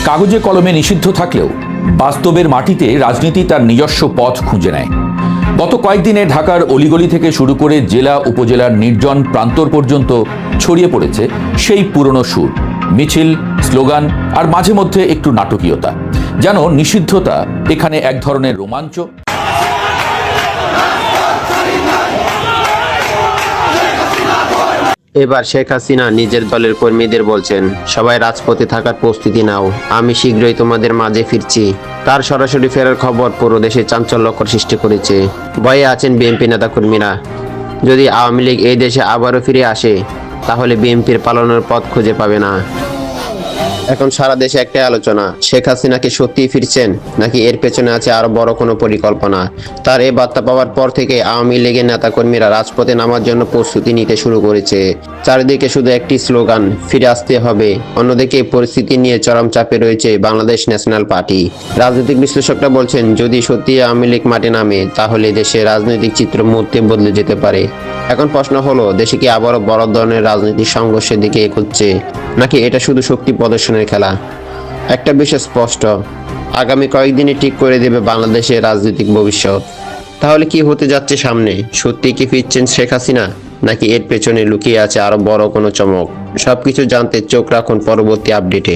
কাগজে কলমে নিষিদ্ধ থাকলেও বাস্তবের মাটিতে রাজনীতি তার নিজস্ব পথ খুঁজে নেয়। গত কয়েকদিনে ঢাকার অলিগলি থেকে শুরু করে জেলা উপজেলার নির্জন প্রান্তর পর্যন্ত ছড়িয়ে পড়েছে সেই পুরনো সুর, মিছিল, স্লোগান আর মাঝে মধ্যে একটু নাটকীয়তা। যেন নিষিদ্ধতা এখানে এক ধরনের রোমাঞ্চ। এবার শেখ হাসিনা নিজের দলের কর্মীদের বলছেন, সবাই রাজপথে থাকার প্রস্তুতি নাও, আমি শীঘ্রই তোমাদের মাঝে ফিরছি। তার সরাসরি ফেরার খবর পুরো দেশে চাঞ্চল্যকর সৃষ্টি করেছে। ভয়ে আছেন বিএনপি নেতাকর্মীরা। যদি আওয়ামী লীগ এই দেশে আবারও ফিরে আসে, তাহলে বিএনপির পালানোর পথ খুঁজে পাবে না। এখন সারা দেশে একটাই আলোচনা, শেখ হাসিনা কি সত্যিই ফিরছেন, নাকি এর পেছনে আছে আরো বড় কোনো পরিকল্পনা। তার এই বার্তা পাওয়ার পর থেকে আওয়ামী লীগের নেতাকর্মীরা রাজপথে নামার জন্য প্রস্তুতি নিতে শুরু করেছে। চারিদিকে শুধু একটি স্লোগান, ফিরে আসতে হবে। অন্যদিকে পরিস্থিতি নিয়ে চরম চাপে রয়েছে বাংলাদেশ ন্যাশনাল পার্টি। রাজনৈতিক বিশ্লেষকরা বলছেন, যদি সত্যি আওয়ামী লীগ মাঠে নামে, তাহলে দেশের রাজনৈতিক চিত্র মুহূর্তে বদলে যেতে পারে। এখন প্রশ্ন হলো, দেশে কি আবারও বড় ধরনের রাজনৈতিক সংঘর্ষের দিকে এগোচ্ছে, নাকি এটা শুধু শক্তি প্রদর্শনের খেলা? একটা বিষয় স্পষ্ট, আগামী কয়েকদিনে ঠিক করে দেবে বাংলাদেশের রাজনৈতিক ভবিষ্যৎ। তাহলে কি হতে যাচ্ছে সামনে? সত্যি কি ফিরছেন শেখ হাসিনা, নাকি এর পেছনে লুকিয়ে আছে আরো বড় কোনো চমক? সবকিছু জানতে চোখ রাখুন পরবর্তী আপডেটে।